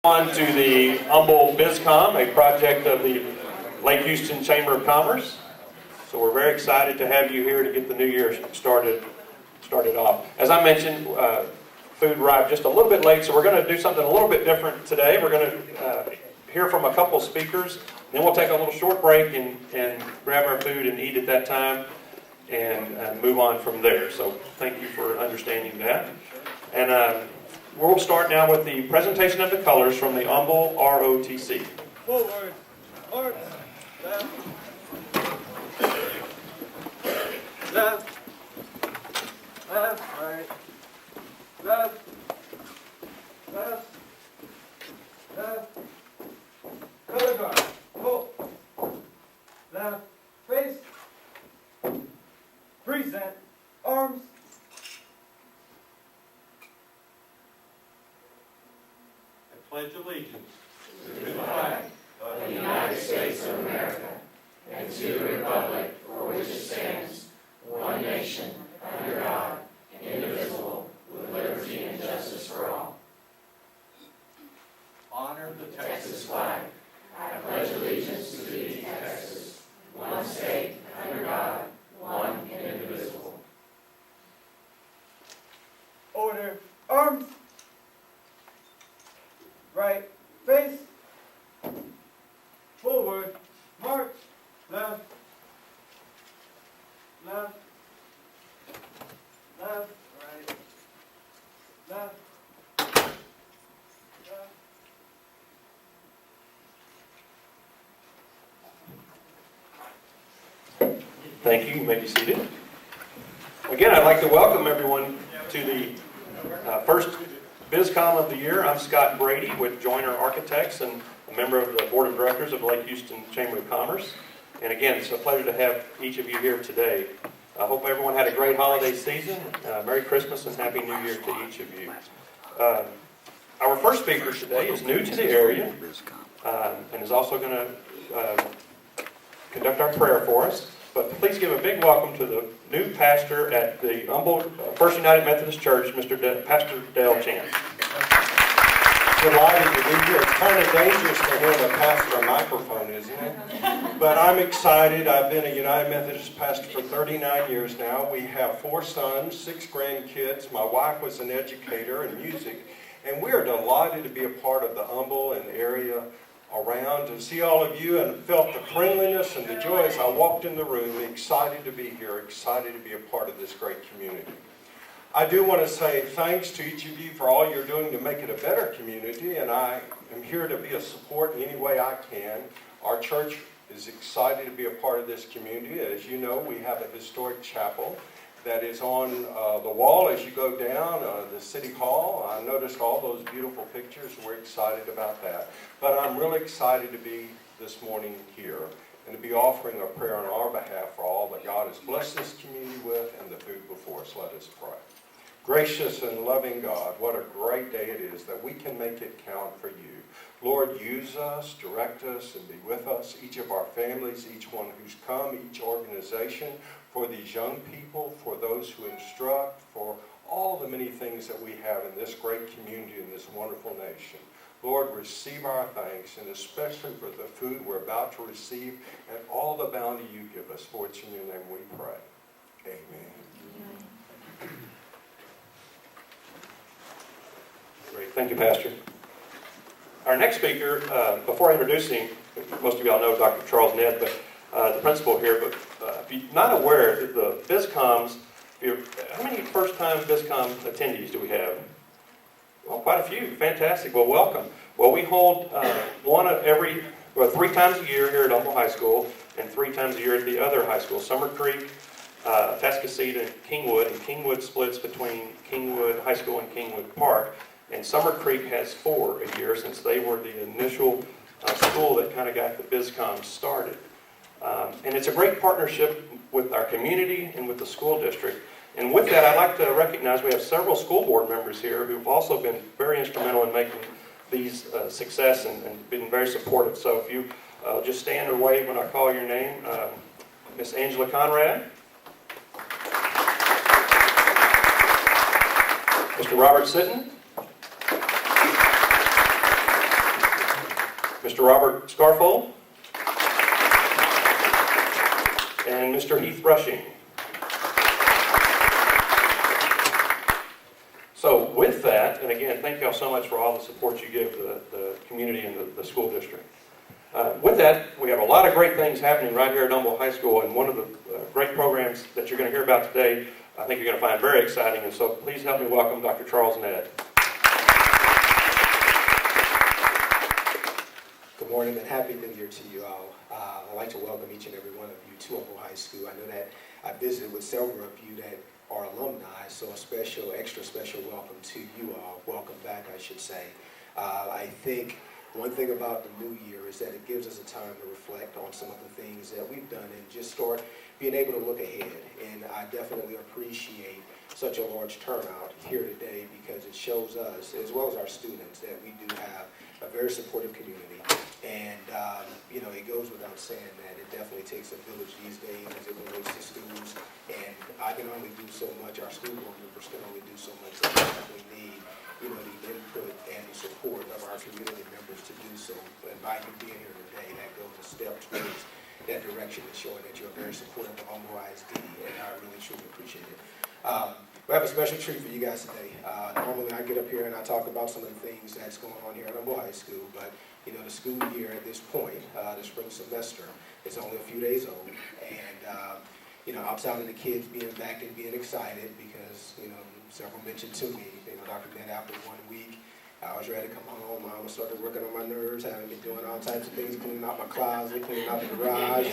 On to the Humble Bizcom, a project of the Lake Houston Chamber of Commerce. So we're very excited to have you here to get the new year started off. As I mentioned, food arrived just a little bit late, so we're going to do something a little bit different today. We're going to hear from a couple speakers, then we'll take a little short break and grab our food and eat at that time and move on from there. So thank you for understanding that. And we'll start now with the presentation of the colors from the Humble ROTC. Forward, march, left, left, left, right, left, left, left, color guard, pull, left, face, present, arms, pledge allegiance to the flag of the United States of America and to the republic for which it stands, one nation, under God, indivisible, with liberty and justice for all. Honor the Texas flag. I pledge allegiance to thee, Texas, one state, under God, one and indivisible. order, arms, right, face, forward, march, left, left, left, right, left, left. Thank you. You may be seated. Again, I'd like to welcome everyone to the first Bizcom of the year. I'm Scott Brady with Joyner Architects and a member of the Board of Directors of Lake Houston Chamber of Commerce. And again, it's a pleasure to have each of you here today. I hope everyone had a great holiday season. Merry Christmas and Happy New Year to each of you. Our first speaker today is new to the area and is also going to conduct our prayer for us. But please give a big welcome to the new pastor at the Humble First United Methodist Church, Pastor Dale Chance. Delighted to be here. It's kind of dangerous for him to pass the microphone, isn't it? But I'm excited. I've been a United Methodist pastor for 39 years now. We have 4 sons, 6 grandkids. My wife was an educator in music. And we are delighted to be a part of the Humble and area around and see all of you, and felt the friendliness and the joy as I walked in the room. Excited to be here, excited to be a part of this great community. I do want to say thanks to each of you for all you're doing to make it a better community, and I am here to be a support in any way I can. Our church is excited to be a part of this community. As you know, we have a historic chapel that is on the wall as you go down the City Hall. I noticed all those beautiful pictures. We're excited about that. But I'm really excited to be this morning here and to be offering a prayer on our behalf for all that God has blessed this community with and the food before us. Let us pray. Gracious and loving God, what a great day it is that we can make it count for you. Lord, use us, direct us, and be with us, each of our families, each one who's come, each organization, for these young people, for those who instruct, for all the many things that we have in this great community, in this wonderful nation. Lord, receive our thanks, and especially for the food we're about to receive and all the bounty you give us. For it's in your name we pray. Amen. Great. Thank you, Pastor. Our next speaker, before I introduce him, most of y'all know Dr. Charles Ned, but the principal here, but if you're not aware, the Bizcoms, how many first-time Bizcom attendees do we have? Well, quite a few. Fantastic. Well, welcome. Well, we hold 3 times a year here at Humble High School and 3 times a year at the other high schools, Summer Creek, Tascasita, and Kingwood. And Kingwood splits between Kingwood High School and Kingwood Park. And Summer Creek has 4 a year since they were the initial school that kind of got the Bizcom started. And it's a great partnership with our community and with the school district. And with that, I'd like to recognize we have several school board members here who've also been very instrumental in making these success and been very supportive. So if you just stand or wave when I call your name. Miss Angela Conrad. Mr. Robert Sitton. Mr. Robert Scarfold, and Mr. Heath Rushing. So with that, and again, thank y'all so much for all the support you give the community and the school district. With that, we have a lot of great things happening right here at Humboldt High School, and one of the great programs that you're going to hear about today, I think you're going to find very exciting, and so please help me welcome Dr. Charles Ned. Good morning and happy New Year to you all. I'd like to welcome each and every one of you to Humboldt High School. I know that I visited with several of you that are alumni, so a special, extra special welcome to you all. Welcome back, I should say. I think one thing about the new year is that it gives us a time to reflect on some of the things that we've done and just start being able to look ahead. And I definitely appreciate such a large turnout here today because it shows us, as well as our students, that we do have a very supportive community. And, you know, it goes without saying that it definitely takes a village these days as it relates to schools. And I can only do so much, our school board members can only do so much. So we definitely need, you know, the input and the support of our community members to do so. And by you being here today, that goes a step towards that direction and showing that you're very supportive of Humboldt ISD, and I really truly appreciate it. We have a special treat for you guys today. Normally I get up here and I talk about some of the things that's going on here at Humboldt High School, but you know, the school year at this point, the spring semester, is only a few days old, and you know, outside of the kids being back and being excited because, you know, several mentioned to me, you know, Dr. Ned, after 1 week, I was ready to come home. Mama started working on my nerves, having me doing all types of things, cleaning out my closet, cleaning out the garage.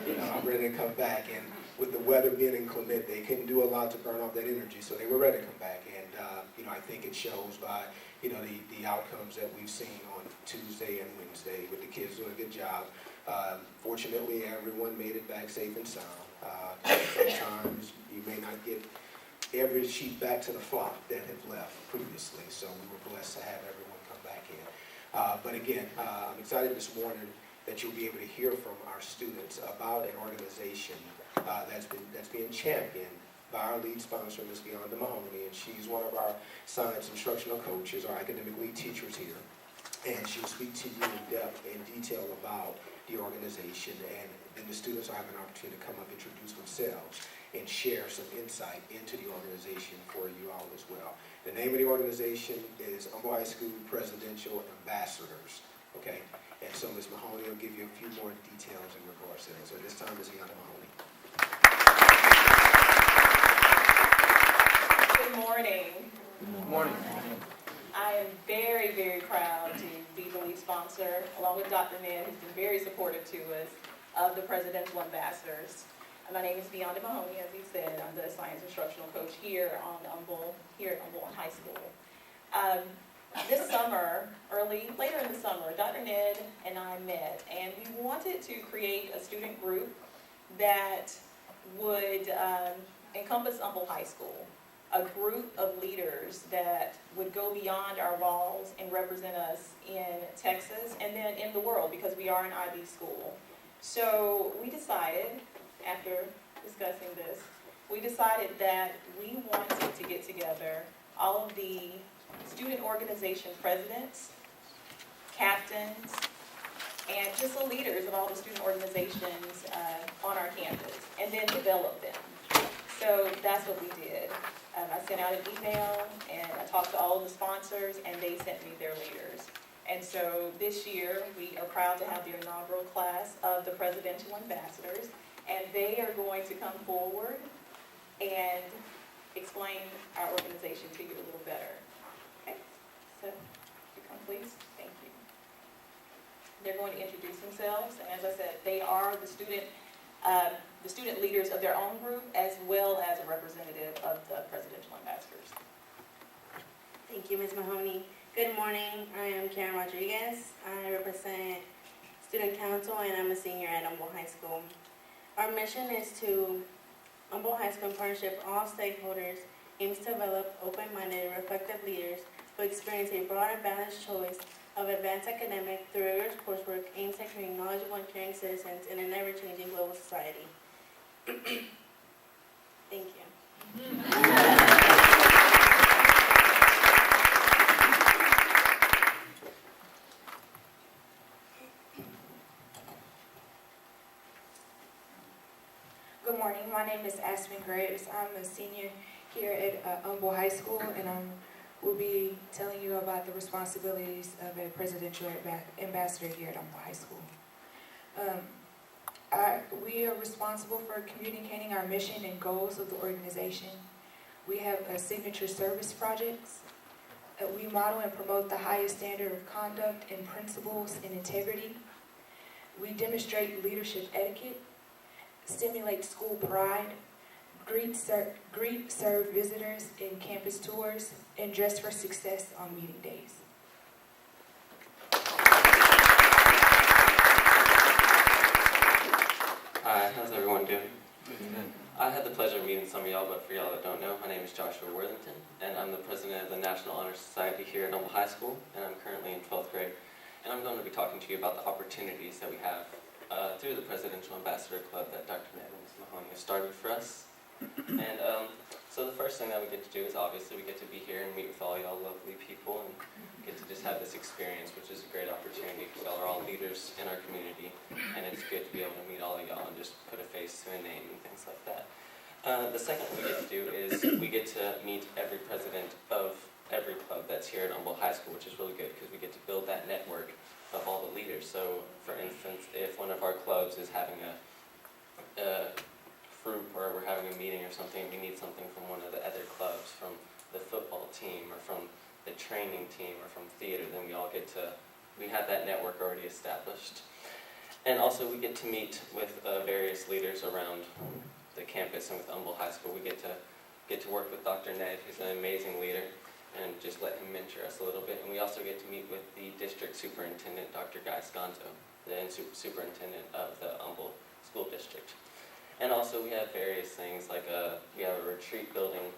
You know, I'm ready to come back. And with the weather being inclement, they couldn't do a lot to burn off that energy, so they were ready to come back. And, you know, I think it shows by, you know, the outcomes that we've seen on Tuesday and Wednesday with the kids doing a good job. Fortunately, everyone made it back safe and sound. Sometimes you may not get every sheep back to the flock that had left previously, so we were blessed to have everyone come back in. But again, I'm excited this morning that you'll be able to hear from our students about an organization that's being championed by our lead sponsor, Ms. Beyonda Mahoney, and she's one of our science instructional coaches, our academic lead teachers here, and she'll speak to you in depth and detail about the organization, and then the students will have an opportunity to come up, introduce themselves, and share some insight into the organization for you all as well. The name of the organization is Humboldt High School Presidential Ambassadors, okay? And so Ms. Mahoney will give you a few more details in regards to that. So this time, Ms. Beyonda Mahoney. Good morning. Good morning. I am very, very proud to be the lead sponsor, along with Dr. Ned, who's been very supportive to us, of the Presidential Ambassadors. My name is Beyonda Mahoney, as he said. I'm the science instructional coach here at Humboldt High School. This summer, later in the summer, Dr. Ned and I met, and we wanted to create a student group that would encompass Humboldt High School, a group of leaders that would go beyond our walls and represent us in Texas and then in the world, because we are an IB school. So we decided, after discussing this, we decided that we wanted to get together all of the student organization presidents, captains, and just the leaders of all the student organizations on our campus, and then develop them. So that's what we did. I sent out an email, and I talked to all of the sponsors, and they sent me their leaders. And so this year, we are proud to have the inaugural class of the Presidential Ambassadors, and they are going to come forward and explain our organization to you a little better. Okay, so if you come please, thank you. They're going to introduce themselves, and as I said, they are the student leaders of their own group, as well as a representative of the Presidential Ambassadors. Thank you, Ms. Mahoney. Good morning. I am Karen Rodriguez. I represent Student Council, and I'm a senior at Humboldt High School. Our mission is to Humboldt High School, in partnership with all stakeholders, aims to develop open-minded and reflective leaders who experience a broad and balanced choice of advanced academic through rigorous coursework, aims at creating knowledgeable and caring citizens in a never-changing global society. Thank you. Good morning. My name is Aspen Graves. I'm a senior here at Humble High School, and I will be telling you about the responsibilities of a presidential ambassador here at Humble High School. We are responsible for communicating our mission and goals of the organization. We have signature service projects. We model and promote the highest standard of conduct and principles and integrity. We demonstrate leadership etiquette, stimulate school pride, greet, serve visitors in campus tours, and dress for success on meeting days. Hi, how's everyone doing? I had the pleasure of meeting some of y'all, but for y'all that don't know, my name is Joshua Worthington, and I'm the president of the National Honor Society here at Humble High School, and I'm currently in 12th grade. And I'm going to be talking to you about the opportunities that we have through the Presidential Ambassador Club that Dr. Ned and Ms. Mahoney have started for us. And so the first thing that we get to do is obviously we get to be here and meet with all y'all lovely people and get to just have this experience, which is a great opportunity because y'all are all leaders in our community, and it's good to be able to meet all of y'all and just put a face to a name and things like that. The second thing we get to do is we get to meet every president of every club that's here at Humble High School, which is really good because we get to build that network of all the leaders. So, for instance, if one of our clubs is having a group or we're having a meeting or something, we need something from one of the other clubs, from the football team or from the training team or from theater, then we have that network already established. And also we get to meet with various leaders around the campus and with Humble High School. We get to work with Dr. Ned, who's an amazing leader, and just let him mentor us a little bit. And we also get to meet with the district superintendent, Dr. Guy Sconto, the superintendent of the Humble School District. And also we have various things like we have a retreat building,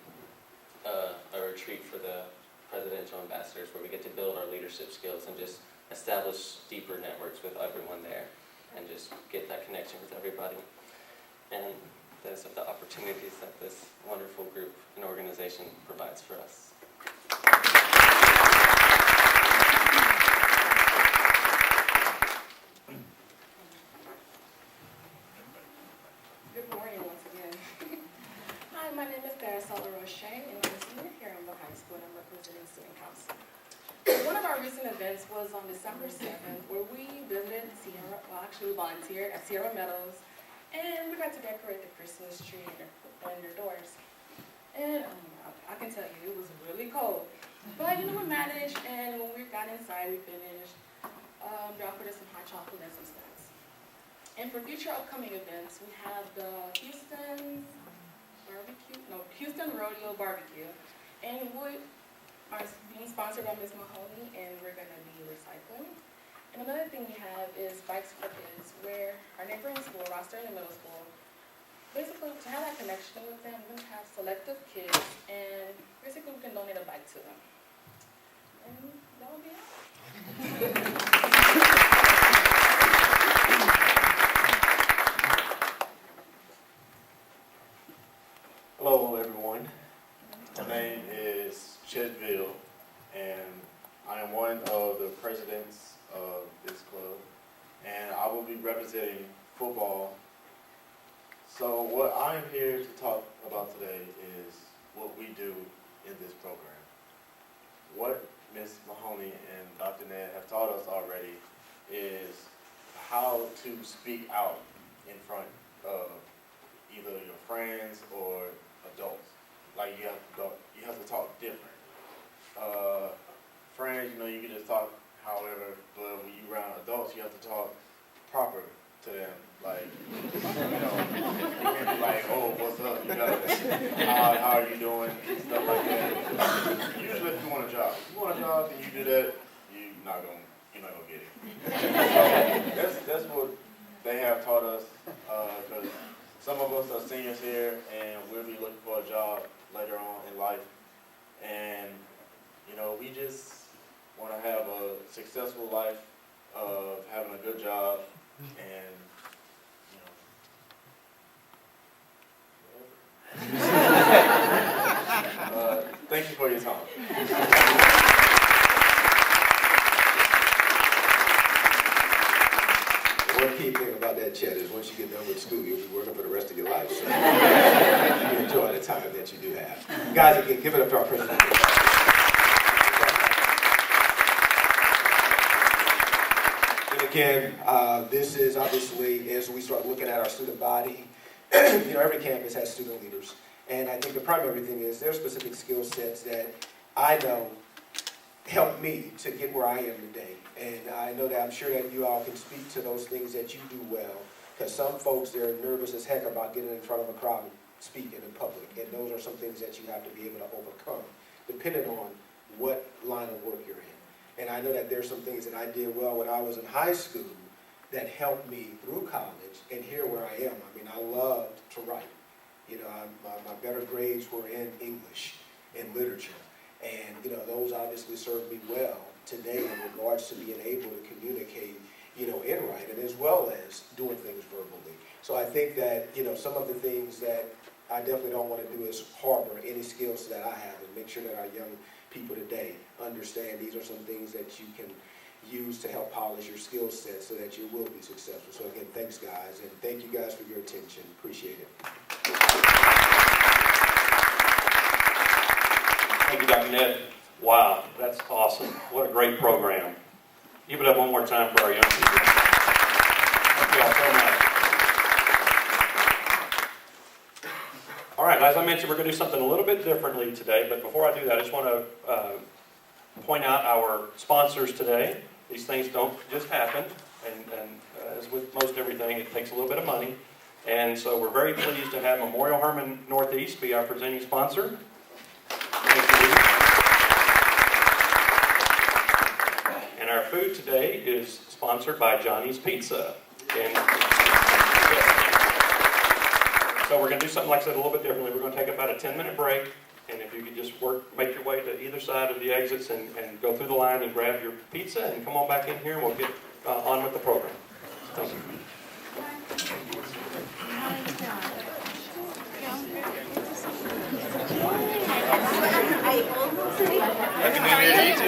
a retreat for the presidential ambassadors where we get to build our leadership skills and just establish deeper networks with everyone there and just get that connection with everybody. And those are the opportunities that this wonderful group and organization provides for us. Good morning once again. Hi, my name is Darrell Rushing, and I'm a senior here at Humble High School, and I'm representing Student Council. One of our recent events was on December 7th, where we visited we volunteered at Sierra Meadows, and we got to decorate the Christmas tree and their doors. And I can tell you, it was really cold. But, we managed, and when we got inside, we finished. They offered us some hot chocolate and some snacks. And for future upcoming events, we have the Houston Rodeo Barbecue. And we are being sponsored by Ms. Mahoney, and we're going to be recycling. And another thing we have is Bikes for Kids, where our neighboring school, Ross Sterling Middle School, basically to have that connection with them, we're going to have selective kids, and basically we can donate a bike to them. And that will be it. Hello, everyone. My name is Chettville, and I am one of the presidents of this club, and I will be representing football. So what I'm here to talk about today is what we do in this program. What Ms. Mahoney and Dr. Ned have taught us already is how to speak out in front of either your friends or adults. Like you have to talk different. Friends, you can just talk however, but when you around adults, you have to talk proper to them. Like, you can't be like, oh, what's up? How are you doing? Stuff like that. Usually if you want a job. If you want a job and you do that, you're not gonna get it. So that's what they have taught us, because some of us are seniors here, and we'll be looking for a job later on in life. And, we just want to have a successful life of having a good job and, thank you for your time. one key thing about that, Chet, is once you get done with school, you'll be working for the rest of your life. So you enjoy the time that you do have. Guys, again, give it up to our president. And again, this is obviously, as we start looking at our student body, every campus has student leaders. And I think the primary thing is there are specific skill sets that I know helped me to get where I am today. And I know that I'm sure that you all can speak to those things that you do well. Because some folks, they're nervous as heck about getting in front of a crowd and speaking in public. And those are some things that you have to be able to overcome, depending on what line of work you're in. And I know that there's some things that I did well when I was in high school that helped me through college and here where I am. I mean, I loved to write. My better grades were in English and literature. And, those obviously served me well today in regards to being able to communicate, in writing as well as doing things verbally. So I think that, some of the things that I definitely don't want to do is harbor any skills that I have and make sure that our young people today understand these are some things that you can use to help polish your skill set so that you will be successful. So again, thanks guys, and thank you guys for your attention. Appreciate it. Thank you, Dr. Ned. Wow, that's awesome. What a great program. Give it up one more time for our young people. Thank you all so much. All right, as I mentioned, we're going to do something a little bit differently today, but before I do that, I just want to point out our sponsors today. These things don't just happen, and as with most everything, it takes a little bit of money. And so we're very pleased to have Memorial Hermann Northeast be our presenting sponsor. And our food today is sponsored by Johnny's Pizza. So we're going to do something, like I said, a little bit differently. We're going to take about a 10-minute break. And if you could just make your way to either side of the exits and go through the line and grab your pizza and come on back in here and we'll get on with the program. Thank you. Happy New Year to you too.